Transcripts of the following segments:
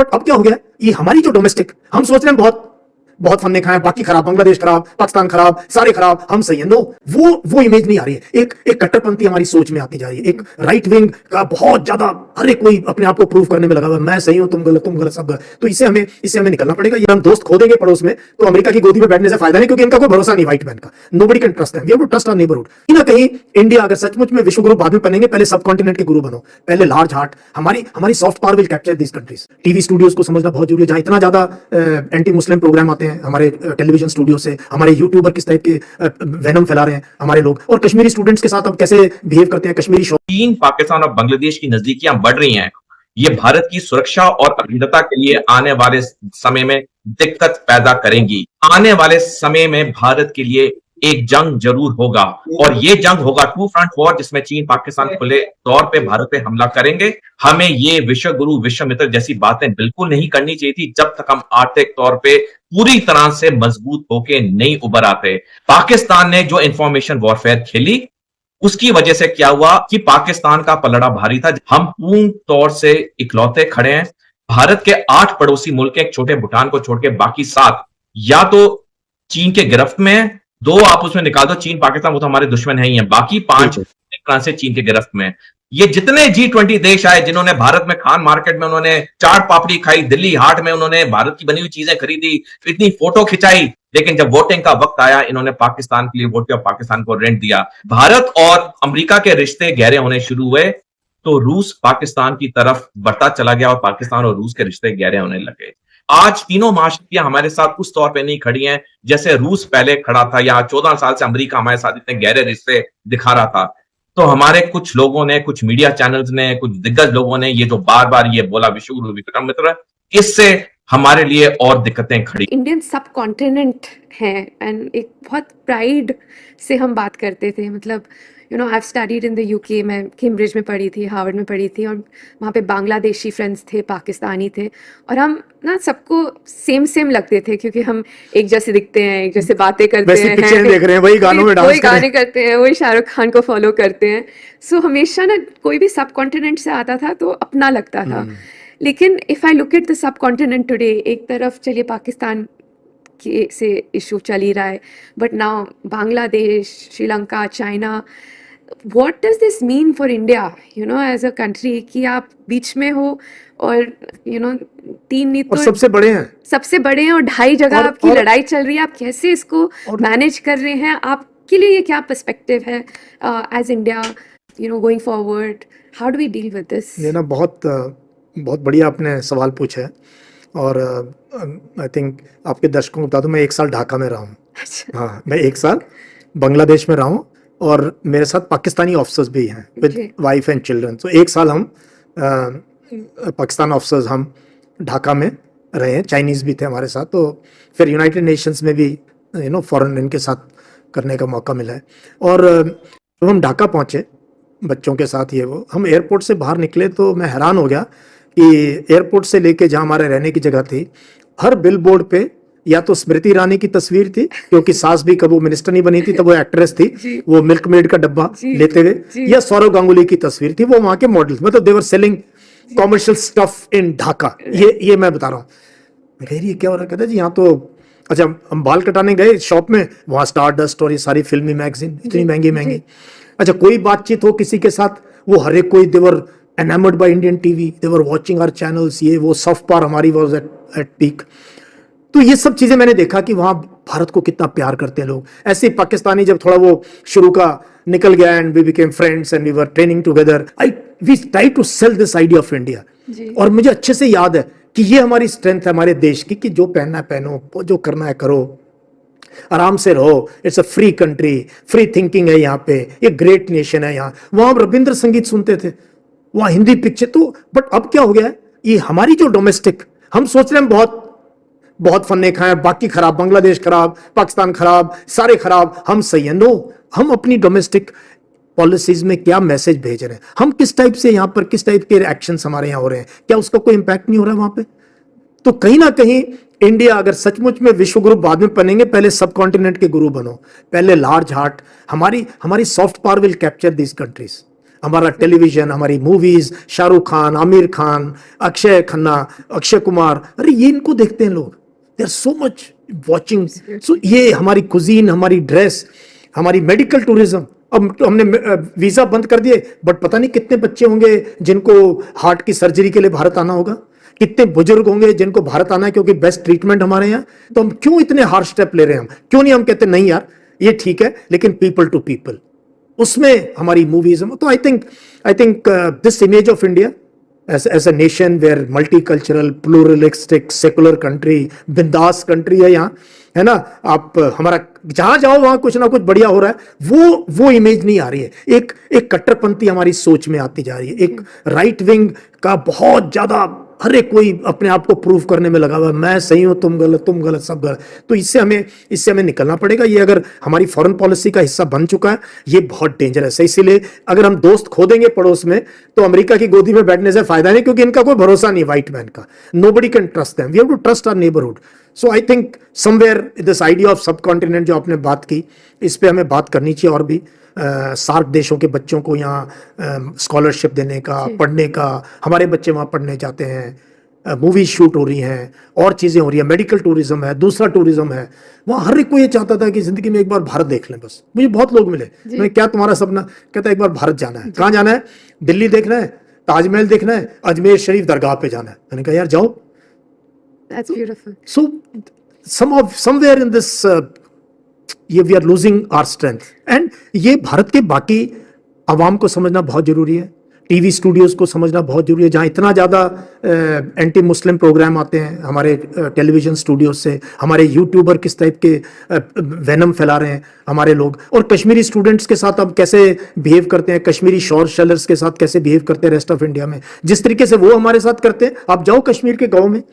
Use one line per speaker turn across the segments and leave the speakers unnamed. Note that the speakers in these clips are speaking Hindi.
बट अब क्या हो गया, ये हमारी जो डोमेस्टिक, हम सोच रहे हैं बहुत बहुत फन ने खाए, बाकी खराब, बांग्लादेश खराब, पाकिस्तान खराब, सारे खराब, हम सही है। नो, वो इमेज नहीं आ रही है। एक कट्टरपंथी हमारी सोच में आती जा रही है, एक राइट विंग का बहुत ज्यादा, हर एक कोई अपने आप को प्रूव करने में लगा हुआ है, मैं सही हूं, तुम गलत, सब गलत। तो इससे हमें निकलना पड़ेगा। ये हम दोस्त खो देंगे पड़ोस में, तो अमेरिका की गोदी में बैठने से फायदा नहीं, क्योंकि इनका कोई भरोसा नहीं व्हाइट मैन का। Nobody can trust them, we have to trust our neighbourhood. कहीं ना कहीं इंडिया अगर सचमुच में विश्व गुरु बाद में बनेंगे, पहले सब कॉन्टिनेंट के गुरु बनो, पहले लार्ज हार्ट। हमारी soft power will capture this countries. TV studios को समझना बहुत जरूरी है, जहां इतना ज्यादा एंटी मुस्लिम प्रोग्राम आते हैं हमारे टेलीविजन स्टूडियो से, हमारे यूट्यूबर किस टाइप के वेनम फैला रहे हैं हमारे लोग, और कश्मीरी स्टूडेंट्स के साथ अब कैसे बिहेव करते हैं कश्मीरी।
चीन, पाकिस्तान और बांग्लादेश की नजदीकियां बढ़ रही हैं। ये भारत की सुरक्षा और अखंडता के लिए आने वाले समय में दिक्कत पैदा करेंगी। आने वाले समय में भारत के लिए एक जंग जरूर होगा, और ये जंग होगा टू फ्रंट वॉर, जिसमें चीन पाकिस्तान खुले तौर पे भारत पे हमला करेंगे। हमें ये विश्व गुरु विश्व मित्र जैसी बातें बिल्कुल नहीं करनी चाहिए थी, जब तक हम आर्थिक तौर पे पूरी तरह से मजबूत होके नहीं उभर आते। पाकिस्तान ने जो इंफॉर्मेशन वॉरफेयर खेली, उसकी वजह से क्या हुआ कि पाकिस्तान का पलड़ा भारी था। हम पूर्ण तौर से इकलौते खड़े हैं। भारत के 8 पड़ोसी मुल्क, एक छोटे भूटान को छोड़ के बाकी 7 या तो चीन के गिरफ्त में है, 2 आप उसमें निकाल दो, चीन पाकिस्तान, वो तो हमारे दुश्मन है ही है, बाकी 5 तरह से चीन के गिरफ्त में। ये जितने G20 देश आए, जिन्होंने भारत में खान मार्केट में उन्होंने चाट पापड़ी खाई, दिल्ली हाट में उन्होंने भारत की बनी हुई चीजें खरीदी, इतनी फोटो खिंचाई, लेकिन जब वोटिंग का वक्त आया, इन्होंने पाकिस्तान के लिए वोट किया, पाकिस्तान को रेंट दिया। भारत और अमेरिका के रिश्ते गहरे होने शुरू हुए, तो रूस पाकिस्तान की तरफ बढ़ता चला गया और पाकिस्तान और रूस के रिश्ते गहरे होने लगे। आज तीनों महाशक्तियां हमारे साथ उस तौर पे नहीं खड़ी हैं जैसे रूस पहले खड़ा था, या 14 साल से अमेरिका हमारे साथ इतने गहरे रिश्ते दिखा रहा था। तो हमारे कुछ लोगों ने, कुछ मीडिया चैनल्स ने, कुछ दिग्गज लोगों ने ये जो बार बार ये बोला विश्व गुरु विक्रम मित्र, इससे हमारे लिए और दिक्कतें खड़ी।
इंडियन सब कॉन्टिनेंट है, एंड एक बहुत प्राइड से हम बात करते थे। मतलब I have studied in the UK, मैं कैम्ब्रिज में पढ़ी थी, हार्वर्ड में पढ़ी थी, और वहाँ पे बांग्लादेशी फ्रेंड्स थे, पाकिस्तानी थे, और हम ना सबको सेम लगते थे, क्योंकि हम एक जैसे दिखते हैं, एक जैसे बातें करते हैं,
देख रहे हैं, वही गानों में
वही गाने करते हैं, वही शाहरुख खान को फॉलो करते हैं। सो हमेशा ना कोई भी सब कॉन्टिनेंट से आता था तो अपना लगता था। लेकिन if I look at the sub continent today, एक तरफ चलिए पाकिस्तान के से इशू चल ही रहा है, but now Bangladesh, Sri Lanka, China, what does this mean for India as a country, कि आप बीच में हो और 3 नहीं तो
सबसे बड़े हैं, और
2.5 जगह आपकी लड़ाई चल रही है। आप कैसे इसको मैनेज कर रहे हैं? आपके लिए ये क्या पर्सपेक्टिव है as India going forward? How do we deal with this?
ये ना बहुत बढ़िया आपने सवाल पूछा है, और आई थिंक आपके दर्शकों को बता दूं, मैं 1 साल ढाका में रहा हूँ। हाँ, मैं 1 साल बांग्लादेश में रहा हूँ, और मेरे साथ पाकिस्तानी ऑफिसर्स भी हैं विद वाइफ एंड चिल्ड्रन। तो 1 साल हम पाकिस्तान ऑफिसर्स हम ढाका में रहे हैं, चाइनीज़ भी थे हमारे साथ। तो फिर यूनाइटेड नेशंस में भी फॉरेन इनके साथ करने का मौका मिला है। और जब हम ढाका पहुँचे बच्चों के साथ, हम एयरपोर्ट से बाहर निकले तो मैं हैरान हो गया कि एयरपोर्ट से लेके जहाँ हमारे रहने की जगह थी, हर बिल बोर्ड पे या तो स्मृति ईरानी की तस्वीर थी, क्योंकि सास भी कब वो मिनिस्टर नहीं बनी थी, तब वो एक्ट्रेस थी, वो मिल्क मेड का डब्बा लेते हुए, या सौरव गांगुली की तस्वीर थी, वो वहां के मॉडल्स, मतलब they were selling commercial stuff in Dhaka. ये मैं बता रहा हूँ। ये क्या हो रहा है? कहता जी यहाँ तो, अच्छा, हम बाल कटाने गए शॉप में, वहाँ स्टार डस्ट और ये सारी फिल्मी मैगजीन इतनी महंगी। अच्छा, कोई बातचीत हो किसी के साथ, वो हर एक कोई, देवर enamored by Indian TV, they were watching our channels, ये वो soft power हमारी was at peak। तो ये सब चीजें मैंने देखा कि वहाँ भारत को कितना प्यार करते हैं लोग। ऐसे पाकिस्तानी जब थोड़ा वो शुरू का निकल गया, and we became friends and we were training together, we try to sell this idea of India. और मुझे अच्छे से याद है कि ये हमारी स्ट्रेंथ है हमारे देश की, कि जो पहनना है पहनो, जो करना है करो, आराम से रहो, it's a free country, free thinking है यहाँ पे, ये ग्रेट नेशन है यहाँ। वहाँ हम रविंद्र संगीत सुनते थे, वहाँ हिंदी पिक्चर। तो बट अब क्या हो गया है, ये हमारी जो डोमेस्टिक, हम सोच रहे हैं बहुत फन ने खाए, बाकी खराब, बांग्लादेश खराब, पाकिस्तान खराब, सारे खराब, हम सही है। नो, हम अपनी डोमेस्टिक पॉलिसीज में क्या मैसेज भेज रहे हैं, हम किस टाइप से यहाँ पर, किस टाइप के एक्शंस हमारे यहाँ हो रहे हैं, क्या उसका कोई इंपैक्ट नहीं हो रहा है वहां पे? तो कहीं ना कहीं इंडिया अगर सचमुच में विश्व गुरु बाद में बनेंगे, पहले सब कॉन्टिनेंट के गुरु बनो, पहले लार्ज हार्ट। हमारी soft power will capture this countries. हमारा टेलीविजन, हमारी मूवीज, शाहरुख खान, आमिर खान, अक्षय खन्ना, अक्षय कुमार, अरे ये इनको देखते हैं लोग, they are so much watching. So ये हमारी कुजीन, हमारी ड्रेस, हमारी मेडिकल टूरिज्म, अब हमने वीजा बंद कर दिए, बट पता नहीं कितने बच्चे होंगे जिनको हार्ट की सर्जरी के लिए भारत आना होगा, कितने बुजुर्ग होंगे जिनको भारत आना है क्योंकि बेस्ट ट्रीटमेंट हमारे यहाँ। तो हम क्यों इतने हार्ड स्टेप ले रहे हैं? हम क्यों नहीं हम कहते नहीं यार ये ठीक है, लेकिन पीपल टू पीपल उसमें हमारी मूवीज है। तो I think this image of India as a nation where multicultural, pluralistic, secular country, बिंदास कंट्री है यहाँ, है ना। आप हमारा जहां जाओ वहां कुछ ना कुछ बढ़िया हो रहा है, वो इमेज नहीं आ रही है। एक कट्टरपंथी हमारी सोच में आती जा रही है, एक राइट विंग का बहुत ज्यादा, हर एक कोई अपने आप को प्रूव करने में लगा हुआ है, मैं सही हूं, तुम गलत, सब गलत। तो इससे हमें निकलना पड़ेगा। ये अगर हमारी फॉरेन पॉलिसी का हिस्सा बन चुका है, ये बहुत डेंजरस है। इसीलिए अगर हम दोस्त खो देंगे पड़ोस में, तो अमेरिका की गोदी में बैठने से फायदा नहीं, क्योंकि इनका कोई भरोसा नहीं व्हाइट मैन का। Nobody can trust them, we have to trust our neighbourhood. So I think somewhere this idea of subcontinent जो आपने बात की, इस पे हमें बात करनी चाहिए। और भी सार्क देशों के बच्चों को यहाँ स्कॉलरशिप देने का, पढ़ने का, हमारे बच्चे वहाँ पढ़ने जाते हैं, मूवी शूट हो रही हैं, और चीज़ें हो रही हैं, मेडिकल टूरिज्म है, दूसरा टूरिज्म है। वहाँ हर एक को ये चाहता था कि जिंदगी में एक बार भारत देख लें। बस मुझे बहुत लोग मिले, मैं क्या तुम्हारा सपना? कहता है एक बार भारत जाना है। कहाँ जाना है? दिल्ली देखना है, ताजमहल देखना है, अजमेर शरीफ दरगाह पे जाना है। मैंने कहा यार जाओ।
That's beautiful.
So somewhere in this ये we are losing our strength. And ये भारत के बाकी आवाम को समझना बहुत जरूरी है, टीवी स्टूडियोज को समझना बहुत जरूरी है, जहाँ इतना ज़्यादा एंटी मुस्लिम प्रोग्राम आते हैं हमारे टेलीविजन स्टूडियोज से। हमारे यूट्यूबर किस टाइप के वेनम फैला रहे हैं हमारे लोग, और कश्मीरी स्टूडेंट्स के साथ अब कैसे बिहेव करते हैं, कश्मीरी शॉर्ट सेलर्स के साथ कैसे बिहेव करते हैं रेस्ट ऑफ इंडिया में, जिस तरीके से वो हमारे साथ करते हैं। आप जाओ कश्मीर के गाँव में,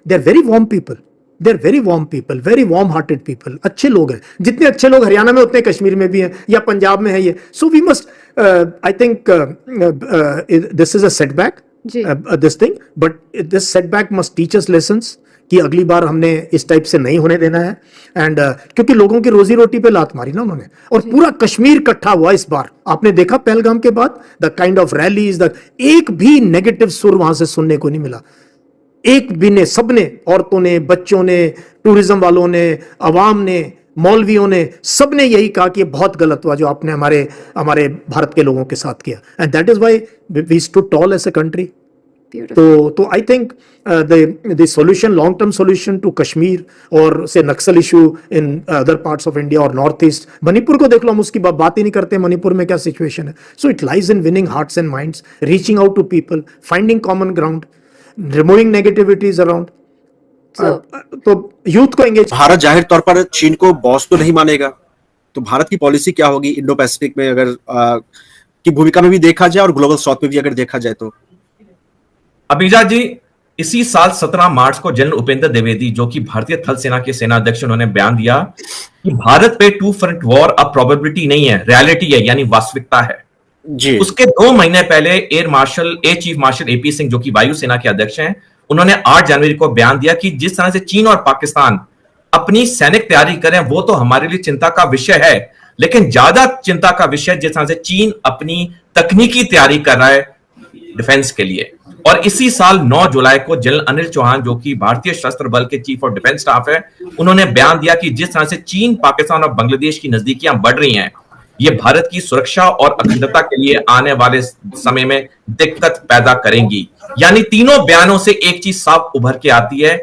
they are very warm people, they are very warm people, very warm hearted people, अच्छे लोग हैं। जितने अच्छे लोग हरियाणा में उतने कश्मीर में भी हैं, या पंजाब में है ये। So we must, I think this is a setback, this thing, but this setback must teach us lessons कि अगली बार हमने इस टाइप से नहीं होने देना है। एंड क्योंकि लोगों की रोजी रोटी पे लात मारी ना उन्होंने, और पूरा कश्मीर इकट्ठा हुआ इस बार। आपने देखा पहलगाम के बाद द काइंड ऑफ रैलीज, एक भी नेगेटिव सुर वहां से सुनने को नहीं मिला, एक भी ने, सबने, औरतों ने, बच्चों ने, टूरिज्म वालों ने, अवाम ने, मौलवियों ने, सबने यही कहा कि ये बहुत गलत हुआ जो आपने हमारे भारत के लोगों के साथ किया। And that is why we stood tall as a country. तो I think the solution, long term solution to Kashmir और से Naxal issue in other parts of India और नॉर्थ ईस्ट, मणिपुर को देख लो, हम उसकी बात ही नहीं करते, मणिपुर में क्या सिचुएशन है। So it lies in winning hearts and minds, reaching out to people, finding common ground, removing negativities around. तो यूथ को एंगेज।
भारत जाहिर तौर पर चीन को बॉस तो नहीं मानेगा, तो भारत की पॉलिसी क्या होगी इंडो पैसिफिक में, अगर की भूमिका में भी देखा जाए और ग्लोबल साउथ में भी अगर देखा जाए तो?
अभिजा जी, इसी साल 17 मार्च को जनरल उपेंद्र द्विवेदी, जो कि भारतीय थल सेना के सेनाध्यक्ष, उन्होंने बयान दिया कि भारत पे टू फ्रंट वॉर अब प्रोबेबिलिटी नहीं है, रियलिटी है, यानी वास्तविकता है
जी।
उसके 2 महीने पहले air chief marshal AP Singh, जो कि वायुसेना के अध्यक्ष हैं, उन्होंने 8 जनवरी को बयान दिया कि जिस तरह से चीन और पाकिस्तान अपनी सैनिक तैयारी करें वो तो हमारे लिए चिंता का विषय है, लेकिन ज्यादा चिंता का विषय जिस तरह से चीन अपनी तकनीकी तैयारी कर रहा है डिफेंस के लिए। और इसी साल 9 जुलाई को जनरल अनिल चौहान, जो कि भारतीय सशस्त्र बल के चीफ ऑफ डिफेंस स्टाफ है, उन्होंने बयान दिया कि जिस तरह से चीन, पाकिस्तान और बांग्लादेश की नजदीकियां बढ़ रही हैं, ये भारत की सुरक्षा और अखंडता के लिए आने वाले समय में दिक्कत पैदा करेंगी। यानी तीनों बयानों से एक चीज साफ उभर के आती है,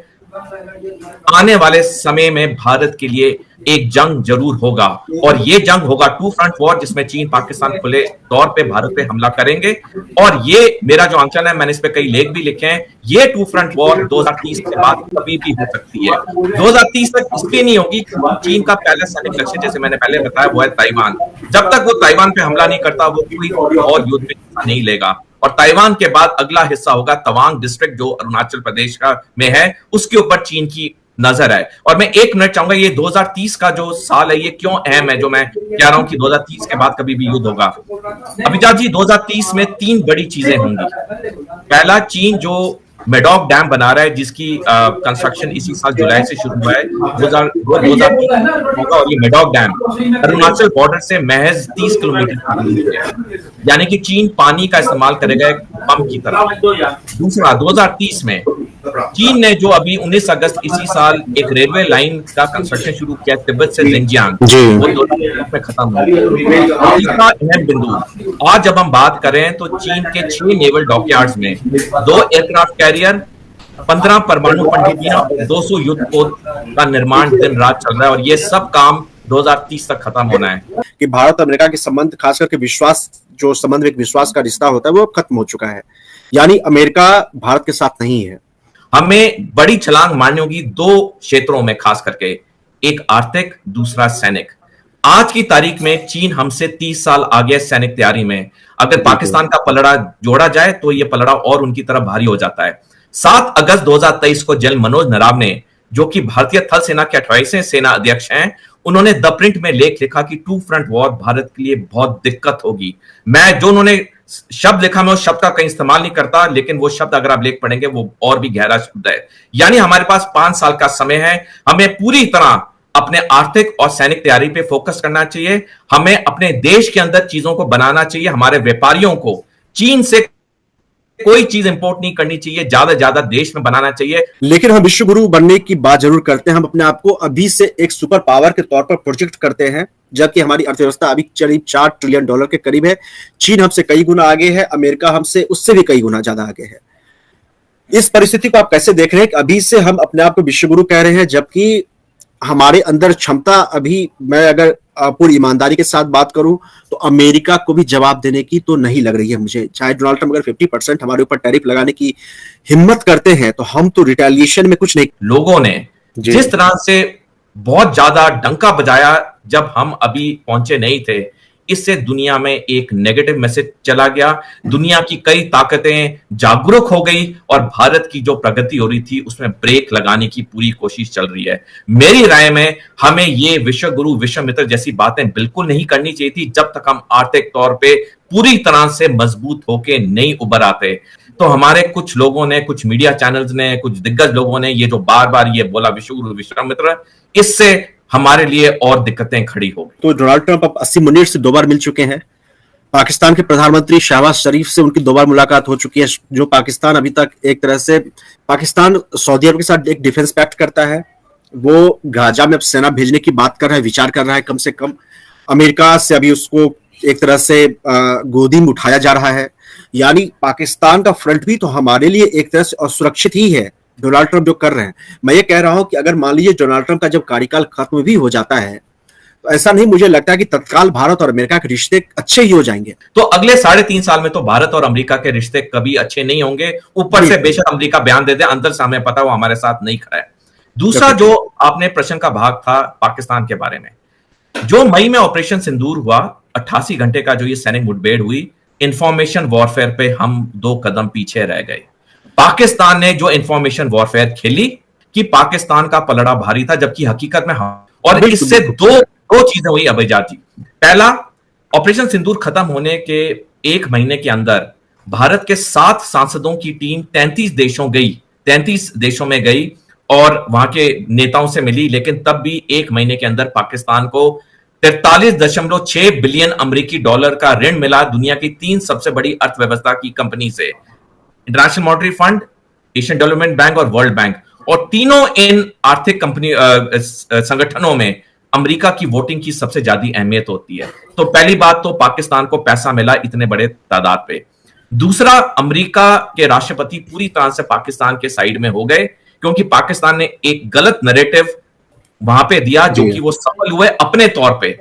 आने वाले समय में भारत के लिए एक जंग जरूर होगा, और ये जंग होगा टू फ्रंट वॉर, जिसमें चीन पाकिस्तान खुले तौर पे भारत पे हमला करेंगे। और ये मेरा जो आंकलन है, मैंने इस पे कई लेख भी लिखे हैं, ये टू फ्रंट वॉर 2030 के बाद कभी भी हो सकती है। 2030 तक इसलिए नहीं होगी, चीन का पहला सैनिक लक्ष्य, जैसे मैंने पहले बताया, वो है ताइवान। जब तक वो ताइवान पे हमला नहीं करता, वो कोई और युद्ध में हिस्सा नहीं लेगा। और ताइवान के बाद अगला हिस्सा होगा तवांग डिस्ट्रिक्ट, जो अरुणाचल प्रदेश में है, उसके ऊपर चीन की नजर है। और मैं 1 मिनट चाहूंगा, ये 2030 का जो साल है, ये क्यों अहम है, जो मैं कह रहा हूं कि 2030 के बाद कभी भी युद्ध होगा। अभिजात जी, 2030 में 3 बड़ी चीजें होंगी। पहला, चीन जो मेडॉक डैम बना रहा है, जिसकी कंस्ट्रक्शन इसी साल जुलाई से शुरू हुआ है, 2023 होगा। और ये मेडॉक डैम अरुणाचल बॉर्डर से महज 30 किलोमीटर दूर है, यानी कि चीन पानी का इस्तेमाल करेगा एक पंप की तरह। दूसरा, 2030 में चीन ने जो अभी 19 अगस्त इसी साल एक रेलवे लाइन का कंस्ट्रक्शन शुरू किया तिब्बत से जिंजियांग, वो 2030 में खत्म हो गया। तीसरा अहम बिंदु, आज जब हम बात करें तो चीन के 6 नेवल डॉकयार्ड्स में 2 एयरक्राफ्ट कैरियर, 15 परमाणु पनडुब्बियां, 200 युद्ध पोत का निर्माण दिन रात चल रहा है, और ये सब काम 2030 तक खत्म होना है।
कि भारत अमेरिका के संबंध, खास करके विश्वास, जो संबंध में एक विश्वास का रिश्ता होता है, वो खत्म हो चुका है, यानी अमेरिका भारत के साथ नहीं है।
हमें बड़ी छलांग मारनी होगी 2 क्षेत्रों में, खास करके, एक आर्थिक, दूसरा सैनिक। आज की तारीख में चीन हमसे 30 साल आगे सैनिक तैयारी में। अगर पाकिस्तान का पलड़ा जोड़ा जाए तो यह पलड़ा और उनकी तरफ भारी हो जाता है। 7 अगस्त 2023 को जनरल मनोज नरावने, जो कि भारतीय थल सेना के 28वें सेना अध्यक्ष हैं, उन्होंने द प्रिंट में लेख लिखा कि 2 फ्रंट वॉर भारत के लिए बहुत दिक्कत होगी। मैं जो उन्होंने शब्द लिखा, मैं उस शब्द का कहीं इस्तेमाल नहीं करता, लेकिन वो शब्द अगर आप लेख पढ़ेंगे वो और भी गहरा शब्द है। यानी हमारे पास 5 साल का समय है, हमें पूरी तरह अपने आर्थिक और सैनिक तैयारी पे फोकस करना चाहिए। हमें अपने देश के अंदर चीजों को बनाना चाहिए। हमारे व्यापारियों को चीन से कोई चीज इंपोर्ट नहीं करनी चाहिए, ज्यादा देश में बनाना चाहिए।
लेकिन हम विश्व गुरु बनने की बात जरूर करते हैं, हम अपने आप को अभी से एक सुपर पावर के तौर पर प्रोजेक्ट करते हैं, जबकि हमारी अर्थव्यवस्था अभी करीब $4 ट्रिलियन के करीब है। चीन हमसे कई गुना आगे है, अमेरिका हमसे उससे भी कई गुना ज्यादा आगे है। इस परिस्थिति को आप कैसे देख रहे हैं कि अभी से हम अपने आप को विश्व गुरु कह रहे हैं, जबकि हमारे अंदर क्षमता अभी, मैं अगर पूरी ईमानदारी के साथ बात करूं तो अमेरिका को भी जवाब देने की तो नहीं लग रही है मुझे। चाहे डोनाल्ड ट्रंप अगर 50% हमारे ऊपर टैरिफ लगाने की हिम्मत करते हैं, तो हम तो रिटेलिएशन में कुछ नहीं।
लोगों ने जिस तरह से बहुत ज्यादा डंका बजाया जब हम अभी पहुंचे नहीं थे, इससे दुनिया में एक नेगेटिव मैसेज चला गया। दुनिया की कई ताकतें जागरूक हो गई और भारत की जो प्रगति हो रही थी उसमें ब्रेक लगाने की पूरी कोशिश चल रही है। मेरी राय में हमें ये विश्व गुरु, विश्व मित्र जैसी बातें बिल्कुल नहीं करनी चाहिए थी, जब तक हम आर्थिक तौर पे पूरी तरह से मजबूत होके नहीं उभर आते। तो हमारे कुछ लोगों ने, कुछ मीडिया चैनल्स ने, कुछ दिग्गज लोगों ने ये जो बार बार ये बोला विश्व गुरु, विश्व मित्र, इससे हमारे लिए और दिक्कतें खड़ी हो गई।
तो डोनाल्ड ट्रंप अब 80 मिनट से 2 बार मिल चुके हैं। पाकिस्तान के प्रधानमंत्री शहबाज शरीफ से उनकी 2 बार मुलाकात हो चुकी है। जो पाकिस्तान अभी तक एक तरह से, पाकिस्तान सऊदी अरब के साथ एक डिफेंस पैक्ट करता है, वो गाजा में अब सेना भेजने की बात कर रहा है, विचार कर रहा है। कम से कम अमेरिका से अभी उसको एक तरह से गोदी में उठाया जा रहा है। यानी पाकिस्तान का फ्रंट भी तो हमारे लिए एक तरह से असुरक्षित ही है, डोनाल्ड ट्रंप जो कर रहे हैं। मैं ये कह रहा हूं कि अगर मान लीजिए डोनाल्ड ट्रंप का जब कार्यकाल खत्म भी हो जाता है, तो ऐसा नहीं मुझे लगता है कि तत्काल भारत और अमेरिका के रिश्ते अच्छे ही हो जाएंगे।
तो अगले 3.5 साल में तो भारत और अमेरिका के रिश्ते कभी अच्छे नहीं होंगे। ऊपर से बेशक अमेरिका बयान दे दे, अंदर से हमें पता वो हमारे साथ नहीं खड़ा है। दूसरा जो आपने प्रश्न का भाग था पाकिस्तान के बारे में, जो मई में ऑपरेशन सिंदूर हुआ, 88 घंटे का जो ये सैनिक मुठभेड़ हुई, इंफॉर्मेशन वॉरफेयर पे हम 2 कदम पीछे रह गए। पाकिस्तान ने जो इंफॉर्मेशन वॉरफेयर खेली कि पाकिस्तान का पलड़ा भारी था, जबकि हकीकत में और इससे दो चीजें हुई अभिजात जी। पहला, ऑपरेशन सिंदूर खत्म होने के 1 महीने के अंदर भारत के 7 सांसदों की टीम 33 देशों में गई और वहां के नेताओं से मिली, लेकिन तब भी 1 महीने के अंदर पाकिस्तान को 43.6 बिलियन अमेरिकी डॉलर का ऋण मिला दुनिया की 3 सबसे बड़ी अर्थव्यवस्था की कंपनी से, international monetary fund, Asian development bank और वर्ल्ड बैंक। और तीनों इन आर्थिक कंपनी संगठनों में अमेरिका की वोटिंग की सबसे ज्यादा अहमियत होती है। तो पहली बात तो पाकिस्तान को पैसा मिला इतने बड़े तादाद पे। दूसरा, अमेरिका के राष्ट्रपति पूरी तरह से पाकिस्तान के साइड में हो गए, क्योंकि पाकिस्तान ने एक गलत नैरेटिव वहां पे दिया, जो कि वो सफल हुए अपने तौर पे।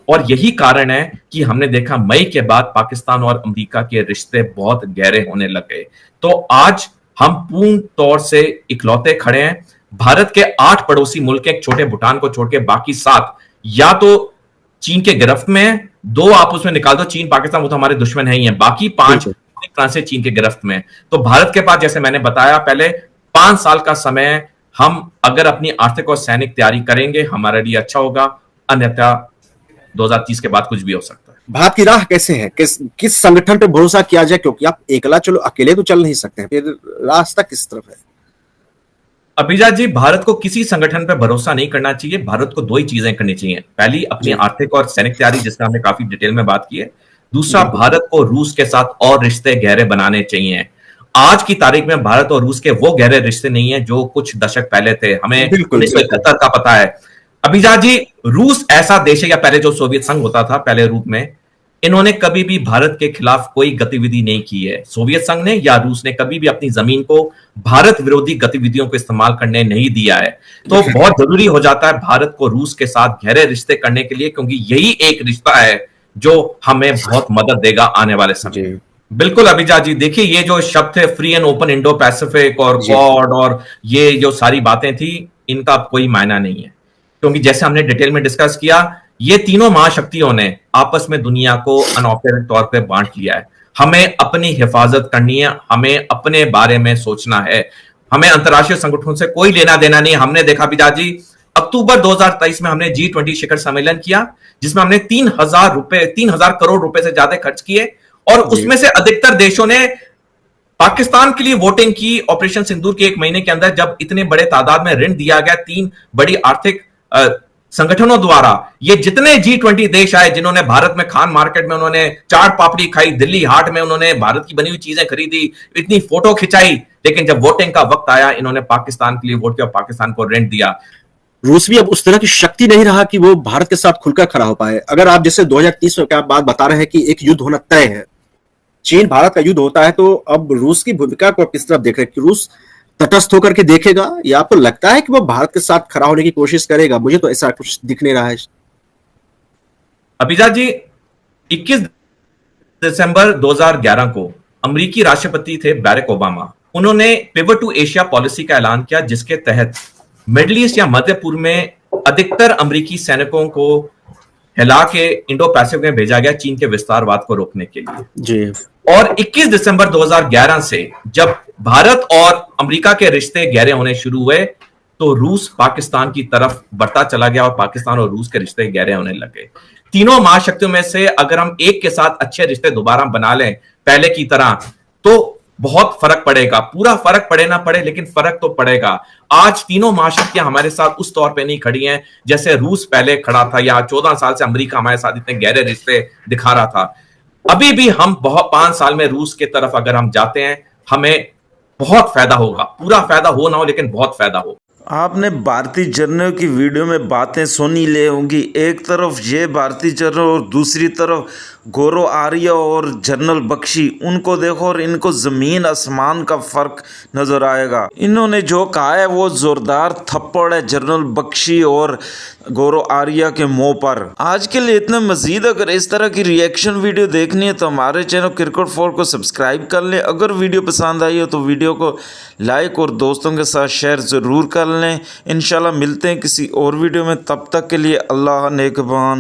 और यही कारण है कि हमने देखा मई के बाद पाकिस्तान और अमेरिका के रिश्ते बहुत गहरे होने लगे। तो आज हम पूर्ण तौर से इकलौते खड़े हैं। भारत के 8 पड़ोसी मुल्क, एक छोटे भूटान को छोड़ के बाकी 7 या तो चीन के गिरफ्त में है, 2 आप उसमें निकाल दो, चीन पाकिस्तान, वो तो हमारे दुश्मन है ही है, बाकी 5 पूरी तरह से चीन के गिरफ्त में। तो भारत के पास, जैसे मैंने बताया पहले, 5 साल का समय, हम अगर अपनी आर्थिक और सैनिक तैयारी करेंगे हमारे लिए अच्छा होगा, अन्यथा 2030 के बाद कुछ भी हो सकता है।
भारत की राह कैसे है, किस संगठन पे भरोसा किया जाए, क्योंकि आप चलो अकेले तो चल नहीं सकते हैं, फिर रास्ता किस तरफ है?
अभिजात जी, भारत को किसी संगठन पर भरोसा नहीं करना चाहिए। भारत को दो ही चीजें करनी चाहिए। पहली, अपनी आर्थिक और सैनिक तैयारी, जिसका हमने काफी डिटेल में बात की है। दूसरा, भारत को रूस के साथ और रिश्ते गहरे बनाने चाहिए। आज की तारीख में भारत और रूस के वो गहरे रिश्ते नहीं है जो कुछ दशक पहले थे। हमें 1971 का पता है। अभिजात जी, रूस ऐसा देश है, या पहले जो सोवियत संघ होता था पहले रूप में, इन्होंने कभी भी भारत के खिलाफ कोई गतिविधि नहीं की है। सोवियत संघ ने या रूस ने कभी भी अपनी जमीन को भारत विरोधी गतिविधियों को इस्तेमाल करने नहीं दिया है। तो बहुत जरूरी हो जाता है भारत को रूस के साथ गहरे रिश्ते करने के लिए, क्योंकि यही एक रिश्ता है जो हमें बहुत मदद देगा आने वाले समय में। बिल्कुल अभिजात जी, देखिए ये जो शब्द थे free and open Indo Pacific और क्वाड और ये जो सारी बातें थी, इनका कोई मायना नहीं है, क्योंकि जैसे हमने डिटेल में डिस्कस किया, ये तीनों महाशक्तियों ने आपस में दुनिया को अनौपचारिक तौर पे बांट लिया है। हमें अपनी हिफाजत करनी है, हमें अपने बारे में सोचना है, हमें अंतर्राष्ट्रीय संगठनों से कोई लेना देना नहीं। हमने देखा अभिजात जी, अक्टूबर 2023 में हमने G20 शिखर सम्मेलन किया, जिसमें हमने 3,000 करोड़ रुपए से ज्यादा खर्च किए, और उसमें से अधिकतर देशों ने पाकिस्तान के लिए वोटिंग की। ऑपरेशन सिंदूर के 1 महीने के अंदर जब इतने बड़े तादाद में ऋण दिया गया 3 बड़ी आर्थिक संगठनों द्वारा, ये जितने G20 देश आए जिन्होंने भारत में खान मार्केट में उन्होंने चाट पापड़ी खाई, दिल्ली हाट में उन्होंने भारत की बनी हुई चीजें खरीदी, इतनी फोटो खिंचाई, लेकिन जब वोटिंग का वक्त आया इन्होंने पाकिस्तान के लिए वोट किया, पाकिस्तान को ऋण दिया।
रूस भी अब उस तरह की शक्ति नहीं रहा कि वो भारत के साथ खुलकर खड़ा हो पाए। अगर आप जैसे 2030 में क्या बात बता रहे हैं कि एक युद्ध होना तय है, चीन भारत का युद्ध होता है, तो अब रूस की भूमिका को किस तरफ देख रहे हैं कि रूस तटस्थ होकर के देखेगा, या आपको लगता है कि वो भारत के साथ खड़ा होने की कोशिश करेगा? मुझे तो ऐसा कुछ दिख नहीं रहा है।
अभिजात जी, 21 दिसंबर 2011 को अमेरिकी राष्ट्रपति थे बैरक ओबामा। उन्होंने पिवट टू एशिया पॉलिसी का ऐलान किया, जिसके तहत मिडिल ईस्ट या मध्य पूर्व में अधिकतर अमेरिकी सैनिकों को हिला के इंडो पैसिफिक में भेजा गया चीन के विस्तारवाद को रोकने के लिए
जी।
और 21 दिसंबर 2011 से जब भारत और अमेरिका के रिश्ते गहरे होने शुरू हुए, तो रूस पाकिस्तान की तरफ बढ़ता चला गया और पाकिस्तान और रूस के रिश्ते गहरे होने लगे। तीनों महाशक्तियों में से अगर हम एक के साथ अच्छे रिश्ते दोबारा बना लें पहले की तरह, तो बहुत फर्क पड़ेगा। पूरा फर्क पड़े ना पड़े, लेकिन फर्क तो पड़ेगा। आज तीनों महाशक्तियां हमारे साथ उस तौर पे नहीं खड़ी हैं जैसे रूस पहले खड़ा था, या 14 साल से अमेरिका हमारे साथ इतने गहरे रिश्ते दिखा रहा था। अभी भी हम 5 साल में रूस के तरफ अगर हम जाते हैं, हमें बहुत फायदा होगा। पूरा फायदा हो ना हो, लेकिन बहुत फायदा हो।
आपने भारतीय जनरल की वीडियो में बातें सुनी ले होंगी। एक तरफ ये भारतीय जनरल और दूसरी तरफ गौरव आर्य और जनरल बख्शी, उनको देखो और इनको ज़मीन आसमान का फ़र्क नज़र आएगा। इन्होंने जो कहा है वो ज़ोरदार थप्पड़ है जनरल बख्शी और गौरव आर्य के मुंह पर। आज के लिए इतना। मज़ीद अगर इस तरह की रिएक्शन वीडियो देखनी है तो हमारे चैनल क्रिकेट4 को सब्सक्राइब कर लें। अगर वीडियो पसंद आई हो तो वीडियो को लाइक और दोस्तों के साथ शेयर ज़रूर कर लें। इंशाल्लाह मिलते हैं किसी और वीडियो में, तब तक के लिए अल्लाह नेगहबान।